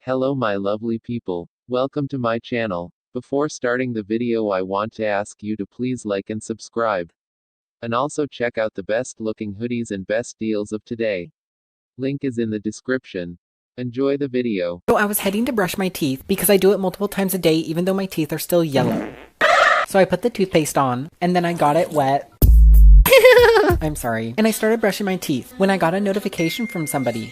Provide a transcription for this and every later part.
Hello my lovely people. Welcome to my channel. Before starting the video I want to ask you to please like and subscribe. And also check out the best looking hoodies and best deals of today. Link is in the description. Enjoy the video. So I was heading to brush my teeth because I do it multiple times a day even though my teeth are still yellow. So I put the toothpaste on and then I got it wet. I'm sorry. And I started brushing my teeth when I got a notification from somebody,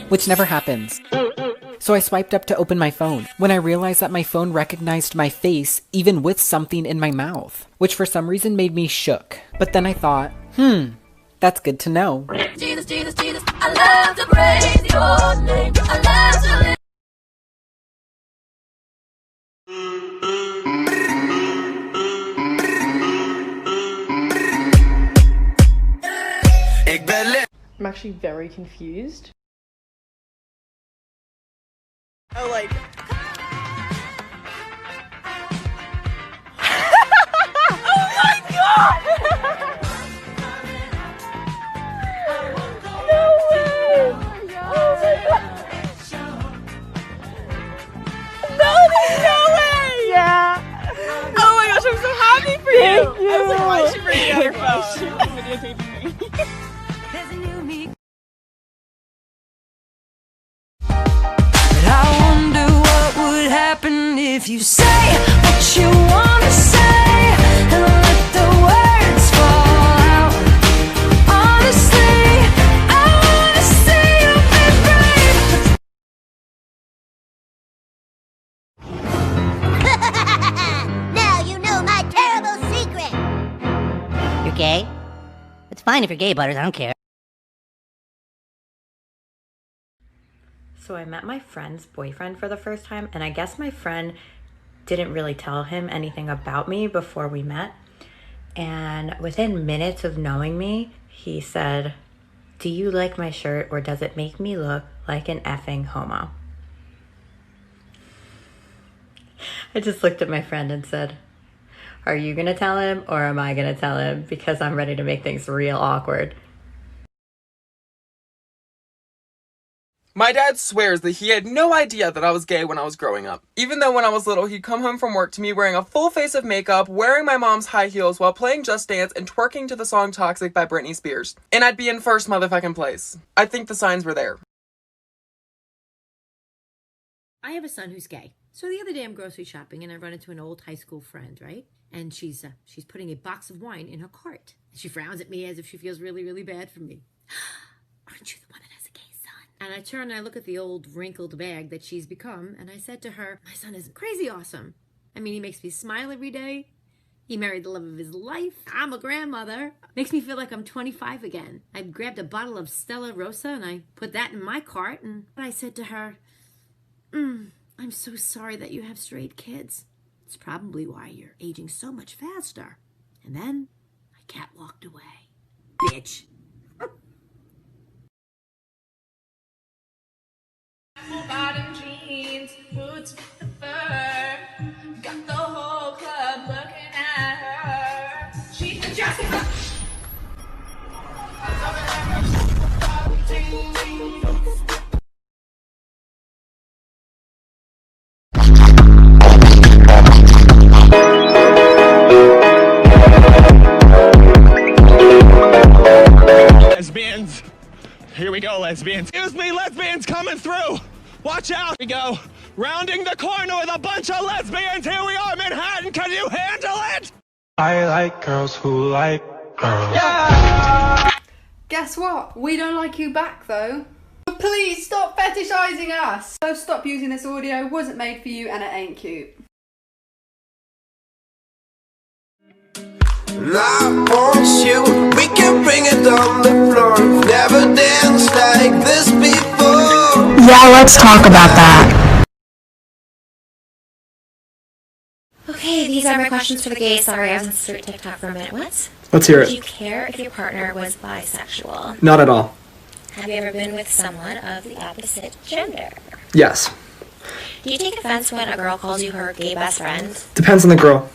which never happens. So I swiped up to open my phone when I realized that my phone recognized my face even with something in my mouth, which for some reason made me shook. But then I thought, that's good to know. Jesus, Jesus, Jesus, I love to praise your name. I love to live. I'm actually very confused. Oh, like... Oh my god! No way! Oh my god! No way! Yeah! Oh my gosh, I'm so happy for you! Thank you! I was like, why is she bringing out her phone? Videotaping me. If you say what you want to say and let the words fall out, honestly, I want to see you be brave. Now you know my terrible secret. You're gay? It's fine if you're gay, Butters. I don't care. So I met my friend's boyfriend for the first time, and I guess my friend didn't really tell him anything about me before we met. And within minutes of knowing me, he said, "Do you like my shirt or does it make me look like an effing homo?" I just looked at my friend and said, "Are you gonna tell him or am I gonna tell him? Because I'm ready to make things real awkward." My dad swears that he had no idea that I was gay when I was growing up. Even though when I was little, he'd come home from work to me wearing a full face of makeup, wearing my mom's high heels while playing Just Dance and twerking to the song Toxic by Britney Spears. And I'd be in first motherfucking place. I think the signs were there. I have a son who's gay. So the other day I'm grocery shopping and I run into an old high school friend, right? And she's putting a box of wine in her cart. She frowns at me as if she feels really, really bad for me. Aren't you the one that has a gay son? And I turn and I look at the old wrinkled bag that she's become, and I said to her, my son is crazy awesome. I mean, he makes me smile every day. He married the love of his life. I'm a grandmother. Makes me feel like I'm 25 again. I grabbed a bottle of Stella Rosa and I put that in my cart, and I said to her, I'm so sorry that you have straight kids. It's probably why you're aging so much faster. And then my cat walked away. Bitch. Bottom jeans, boots with the fur, got the whole club looking at her. She's the Jessica. Lesbians. Here we go, lesbians. Excuse me, lesbians coming through. Watch out! We go rounding the corner with a bunch of lesbians. Here we are, Manhattan. Can you handle it? I like girls who like girls. Yeah! Guess what? We don't like you back though. Please stop fetishizing us. So stop using this audio. Wasn't made for you and it ain't cute. I want you, we can bring it on the floor. Never danced like this before. Yeah, let's talk about that. Okay, these are my questions for the gays. Sorry, I was on straight TikTok for a minute. What? Let's hear it. Do you care if your partner was bisexual? Not at all. Have you ever been with someone of the opposite gender? Yes. Do you take offense when a girl calls you her gay best friend? Depends on the girl.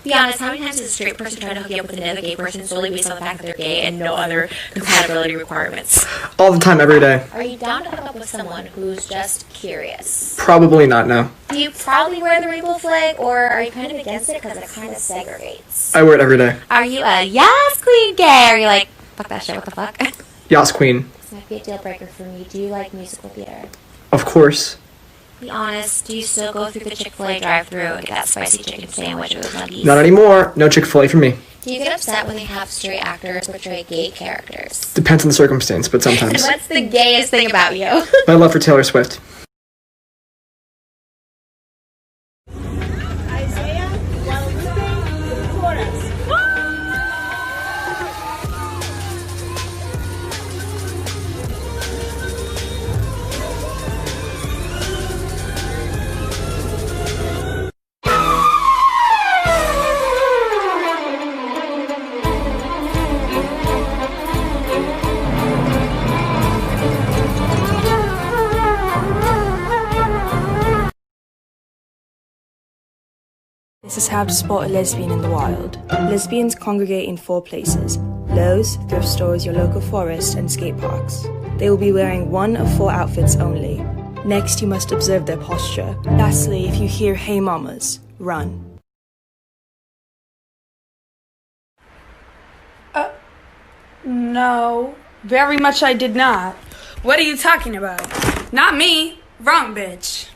Be honest, how many times has a straight person tried to hook you up with another gay person solely based on the fact that they're gay and no other compatibility requirements? All the time, every day. Are you down to hook up with someone who's just curious? Probably not, no. Do you probably wear the rainbow flag, or are you kind of against it because it kind of segregates? I wear it every day. Are you a yes queen gay, or are you like, fuck that shit, what the fuck? Yas queen. This might be a deal breaker for me. Do you like musical theater? Of course. Be honest, do you still go through the Chick-fil-A drive-thru and get that spicy chicken sandwich with nuggies? Not anymore. No Chick-fil-A for me. Do you get upset when they have straight actors portray gay characters? Depends on the circumstance, but sometimes. What's the gayest thing about you? My love for Taylor Swift. This is how to spot a lesbian in the wild. Lesbians congregate in 4 places: Lowe's, thrift stores, your local forest, and skate parks. They will be wearing 1 of 4 outfits only. Next, you must observe their posture. Lastly, if you hear "Hey mamas," run. No, very much I did not. What are you talking about? Not me. Wrong bitch.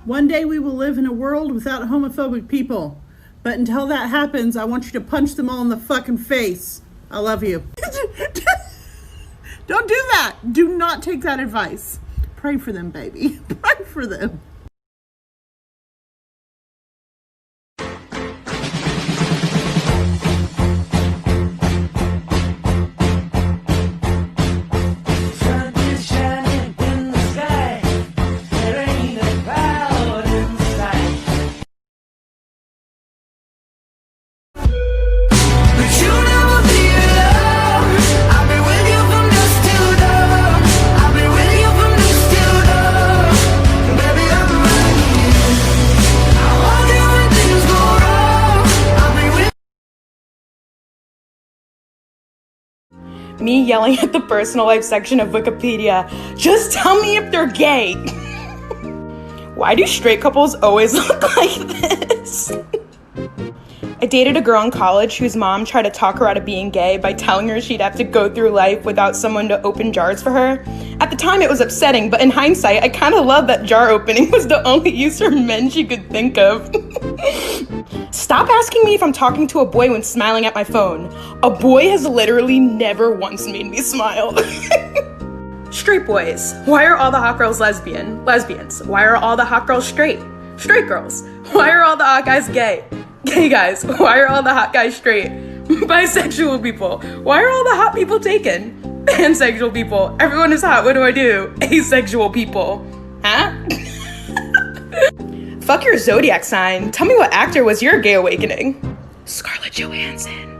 One day we will live in a world without homophobic people. But until that happens, I want you to punch them all in the fucking face. I love you. Don't do that. Do not take that advice. Pray for them, baby. Pray for them. Me yelling at the personal life section of Wikipedia, just tell me if they're gay. Why do straight couples always look like this? I dated a girl in college whose mom tried to talk her out of being gay by telling her she'd have to go through life without someone to open jars for her. At the time it was upsetting, but in hindsight, I kind of love that jar opening was the only use for men she could think of. Stop asking me if I'm talking to a boy when smiling at my phone. A boy has literally never once made me smile. Straight boys. Why are all the hot girls lesbians? Why are all the hot girls straight? Straight girls. Why are all the hot guys gay? Gay guys. Why are all the hot guys straight? Bisexual people. Why are all the hot people taken? Pansexual people. Everyone is hot. What do I do? Asexual people. Huh? Fuck your zodiac sign. Tell me what actor was your gay awakening? Scarlett Johansson.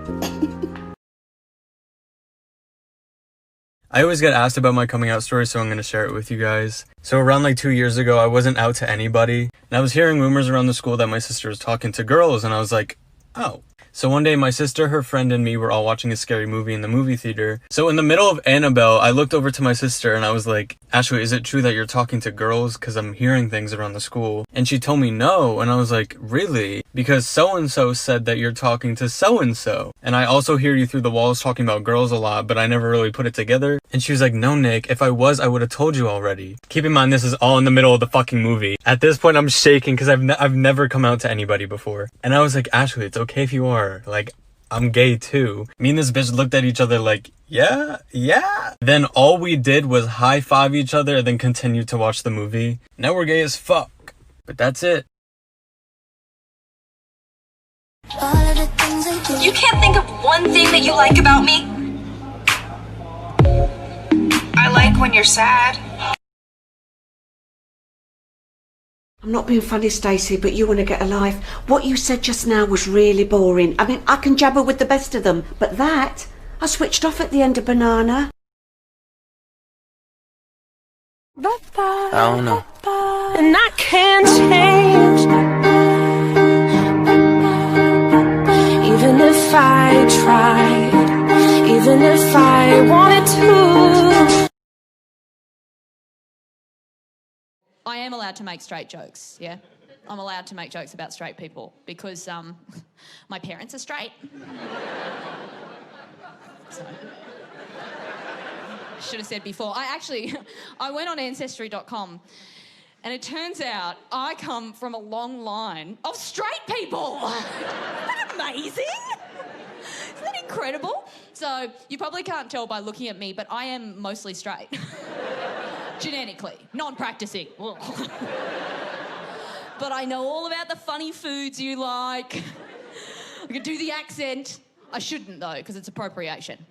I always get asked about my coming out story, so I'm going to share it with you guys. So around like 2 years ago, I wasn't out to anybody, and I was hearing rumors around the school that my sister was talking to girls, and I was like, oh. So one day, my sister, her friend, and me were all watching a scary movie in the movie theater. So in the middle of Annabelle, I looked over to my sister and I was like, Ashley, is it true that you're talking to girls? Because I'm hearing things around the school. And she told me no. And I was like, really? Because so-and-so said that you're talking to so-and-so. And I also hear you through the walls talking about girls a lot, but I never really put it together. And she was like, no, Nick, if I was, I would have told you already. Keep in mind, this is all in the middle of the fucking movie. At this point, I'm shaking because I've never come out to anybody before. And I was like, Ashley, it's okay if you are. Like, I'm gay too. Me and this bitch looked at each other like, yeah. Then all we did was high-five each other and then continued to watch the movie. Now we're gay as fuck. But that's it. You can't think of one thing that you like about me? I like when you're sad. I'm not being funny, Stacey, but you want to get a life. What you said just now was really boring. I mean, I can jabber with the best of them, but that, I switched off at the end of Banana. I don't know. And I can't change I tried, even if I wanted to. I am allowed to make straight jokes, yeah? I'm allowed to make jokes about straight people because my parents are straight. So, should have said before. I went on Ancestry.com and it turns out I come from a long line of straight people. Isn't that amazing? Isn't that incredible? So you probably can't tell by looking at me, but I am mostly straight. Genetically, non-practicing. But I know all about the funny foods you like. I can do the accent. I shouldn't though, because it's appropriation.